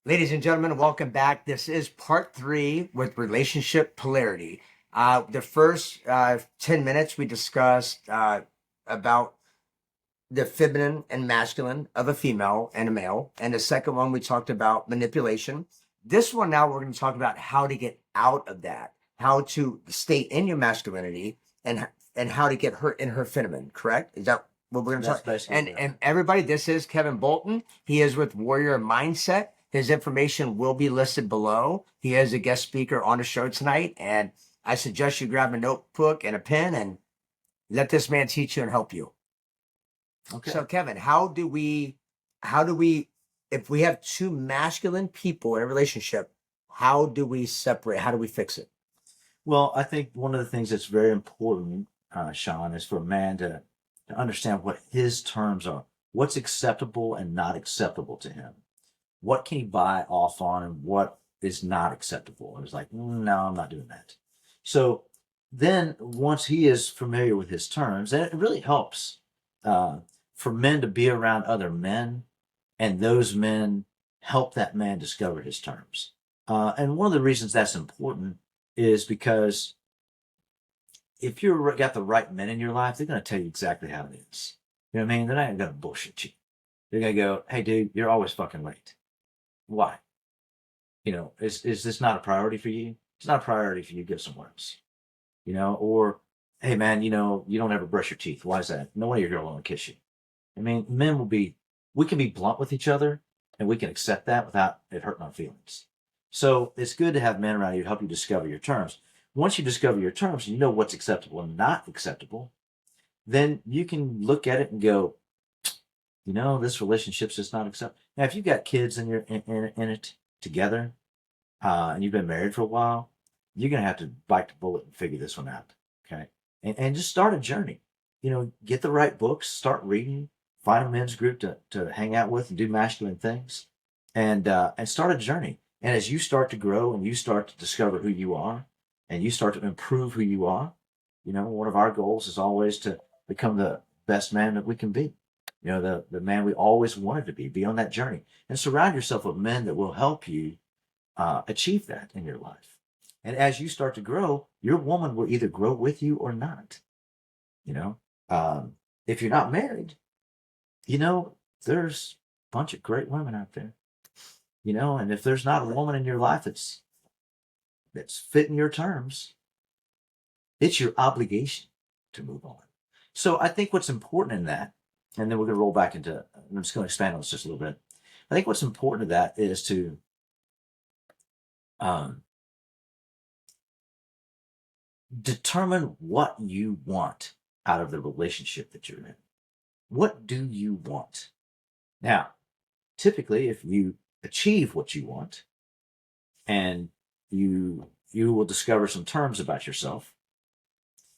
Ladies and gentlemen, welcome back. This is part 3 with relationship polarity. The first 10 minutes we discussed about the feminine and masculine of a female and a male. And the second one, we talked about manipulation. This one, now we're going to talk about how to get out of that, how to stay in your masculinity, and how to get her in her feminine, correct? Is that what we're going to That's talk? basically And everybody, this is Kevin Boulton. He is with Warrior Mindset. His information will be listed below. He is a guest speaker on the show tonight, and I suggest you grab a notebook and a pen and let this man teach you and help you. okay. So, Kevin, how do we, if we have two masculine people in a relationship, how do we separate? How do we fix it? Well, I think one of the things that's very important, Shawn, is for a man to understand what his terms are. What's acceptable and not acceptable to him? What can he buy off on and what is not acceptable? It's like, no, I'm not doing that. So then once he is familiar with his terms, and it really helps for men to be around other men, and those men help that man discover his terms. And one of the reasons that's important is because if you've got the right men in your life, they're going to tell you exactly how it is. You know what I mean? They're not going to bullshit you. They're going to go, hey, dude, you're always fucking late. Why? Is this not a priority for you? It's not a priority for you to go somewhere else. Or, hey, man, you don't ever brush your teeth. Why is that? No way your girl won't kiss you. I mean, we can be blunt with each other and we can accept that without it hurting our feelings. So it's good to have men around you to help you discover your terms. Once you discover your terms and you know what's acceptable and not acceptable, then you can look at it and go, this relationship's just not acceptable. Now, if you've got kids and you're in it together, and you've been married for a while, you're going to have to bite the bullet and figure this one out. Okay. And just start a journey. Get the right books, start reading, find a men's group to hang out with and do masculine things, and start a journey. And as you start to grow and you start to discover who you are and you start to improve who you are, one of our goals is always to become the best man that we can be. The man we always wanted to be on that journey, and surround yourself with men that will help you achieve that in your life. And as you start to grow, your woman will either grow with you or not. You know, if you're not married, there's a bunch of great women out there. And if there's not a woman in your life that's fitting your terms, it's your obligation to move on. So I think what's important in that, and then we're going to roll back into, I'm just going to expand on this just a little bit. I think what's important to that is to determine what you want out of the relationship that you're in. What do you want? Now, typically, if you achieve what you want and you will discover some terms about yourself,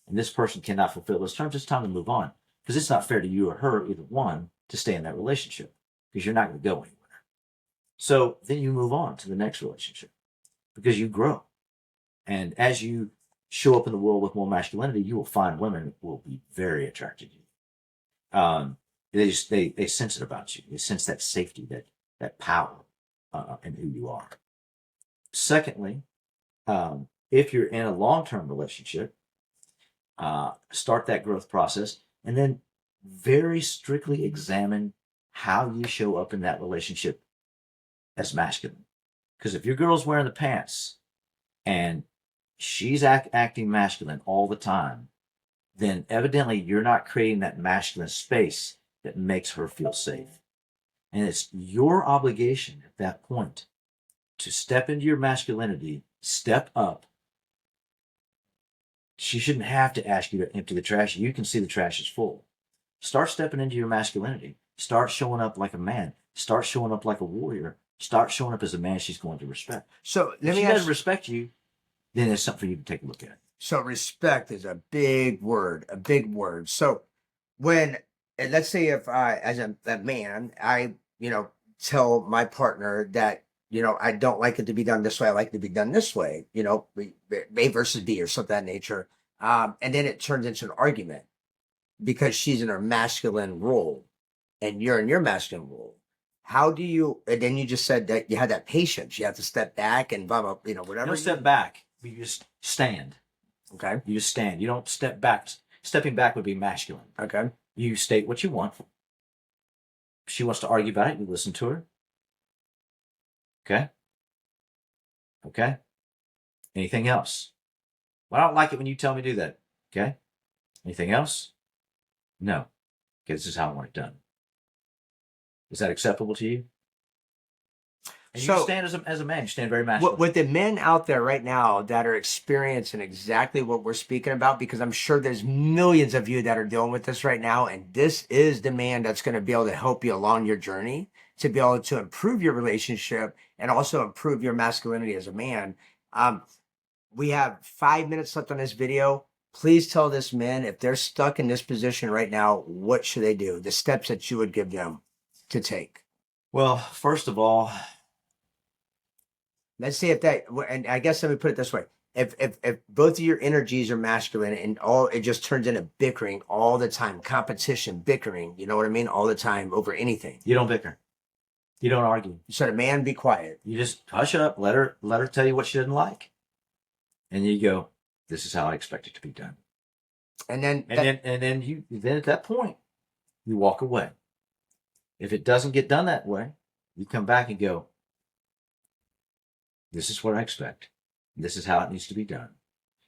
and this person cannot fulfill those terms, it's time to move on, because it's not fair to you or her, either one, to stay in that relationship, because you're not going to go anywhere. So then you move on to the next relationship because you grow. And as you show up in the world with more masculinity, you will find women that will be very attracted to you. They sense it about you. They sense that safety, that power in who you are. Secondly, if you're in a long-term relationship, start that growth process and then very strictly examine how you show up in that relationship as masculine. Because if your girl's wearing the pants and she's acting masculine all the time, then evidently you're not creating that masculine space that makes her feel safe. And it's your obligation at that point to step into your masculinity, step up. She shouldn't have to ask you to empty the trash. You can see the trash is full. Start stepping into your masculinity. Start showing up like a man. Start showing up like a warrior. Start showing up as a man she's going to respect. So if she doesn't respect you, then it's something for you to take a look at. So respect is a big word, a big word. So when, and let's say if I, as a man, I, tell my partner that, I don't like it to be done this way. I like it to be done this way, A versus B or something of that nature. And then it turns into an argument because she's in her masculine role and you're in your masculine role. how do you, and then you just said that you had that patience. You have to step back and blah, blah, you know, You whatever. don't step back. You just stand. Okay. You just stand. You don't step back. Stepping back would be masculine. Okay. You state what you want. If she wants to argue about it, you listen to her. Okay? Okay? Anything else? Well, I don't like it when you tell me to do that. Okay? Anything else? No. Okay, this is how I want it done. Is that acceptable to you? And So- you stand as a man. You stand very masculine. With the men out there right now that are experiencing exactly what we're speaking about, because I'm sure there's millions of you that are dealing with this right now, and this is the man that's going to be able to help you along your journey to be able to improve your relationship and also improve your masculinity as a man. We have 5 minutes left on this video. Please tell this man, if they're stuck in this position right now, what should they do? The steps that you would give them to take. Well, first of all, Let's see if that, and I guess let me put it this way. If both of your energies are masculine and all, it just turns into bickering all the time, competition, bickering, you know what I mean? All the time over anything. you don't bicker. You don't argue. So the man, be quiet. You just hush up, let her tell you what she doesn't like. And you go, this is how I expect it to be done. And then, Then at that point, you walk away. If it doesn't get done that way, you come back and go, this is what I expect. This is how it needs to be done.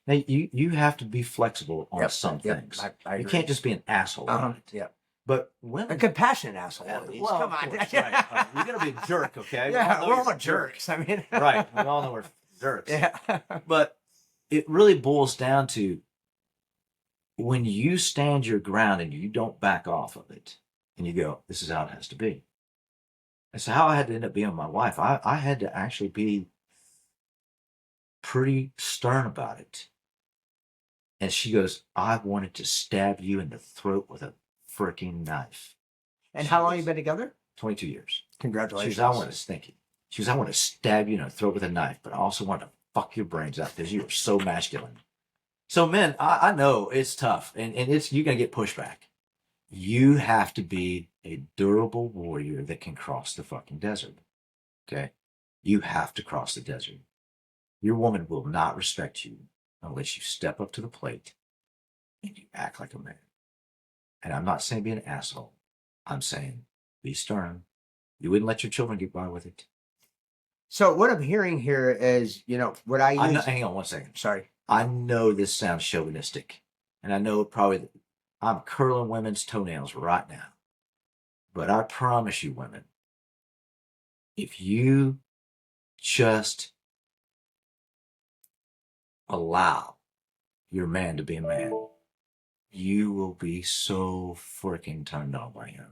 Now you have to be flexible on some things. I You agree. can't just be an asshole. about it. Yeah. But A women, compassionate asshole. well, Come of on. course, right. You're gonna be a jerk, okay? Yeah, know we're you're all a jerk. jerks. I mean, Right. We all know we're jerks. Yeah. But it really boils down to when you stand your ground and you don't back off of it and you go, this is how it has to be. That's how I had to end up being with my wife. I had to actually be pretty stern about it. And she goes, I wanted to stab you in the throat with a freaking knife. And how long you been together? 22 years. She Congratulations. goes, I want to stink you. She goes, I want to stab you in the throat with a knife, but I also want to fuck your brains out because you are so masculine. So men, I know it's tough and it's, you're going to get pushback. You have to be a durable warrior that can cross the fucking desert. Okay? You have to cross the desert. Your woman will not respect you unless you step up to the plate and you act like a man. And I'm not saying be an asshole. I'm saying be stern. You wouldn't let your children get by with it. So what I'm hearing here is, you know, what I use. Hang on one second. Sorry. I know this sounds chauvinistic, and I know probably I'm curling women's toenails right now. But I promise you, women, if you just allow your man to be a man, you will be so freaking turned on by him.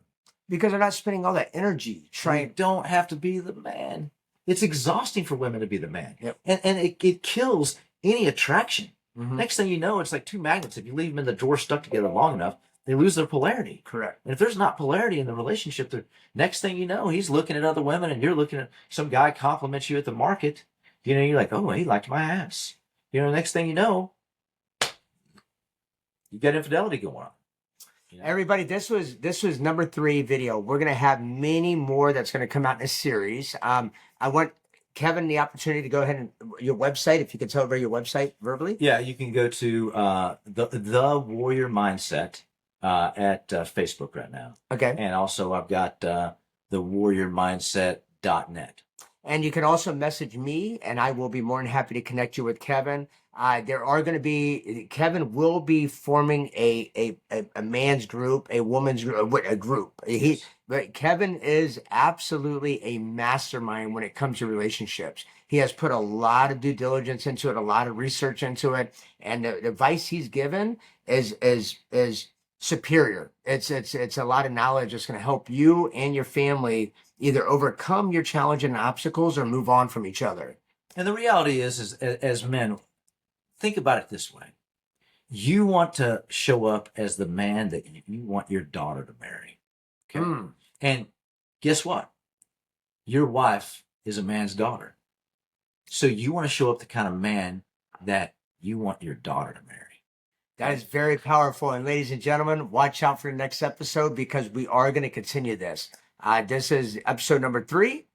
Because they're not spending all that energy You trying. don't have to be the man. It's exhausting for women to be the man. Yep. And it kills any attraction. Mhm. Next thing you know, it's like two magnets. If you leave them in the drawer stuck together long enough, they lose their polarity. Correct. And if there's not polarity in the relationship, the next thing you know, he's looking at other women and you're looking at some guy compliments you at the market. You know, you're like, oh, he liked my ass. You know, next thing you know, you got infidelity going on. You know? Everybody, this was number 3 video. We're gonna have many more that's gonna come out in this series. I want Kevin the opportunity to go ahead and your website, if you could tell over your website verbally. Yeah, you can go to the Warrior Mindset at Facebook right now. Okay. And also I've got the warriormindset.net. And you can also message me, and I will be more than happy to connect you with Kevin. Kevin will be forming a man's group, a woman's group, a group. But Kevin is absolutely a mastermind when it comes to relationships. He has put a lot of due diligence into it, a lot of research into it, and the advice he's given is superior. It's a lot of knowledge that's going to help you and your family either overcome your challenge and obstacles or move on from each other. And the reality is as men, think about it this way. You want to show up as the man that you want your daughter to marry. Okay. And guess what? Your wife is a man's daughter. So you want to show up the kind of man that you want your daughter to marry. That is very powerful. And ladies and gentlemen, watch out for the next episode because we are going to continue this. This is episode number 3.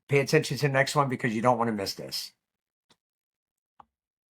Pay attention to the next one because you don't want to miss this.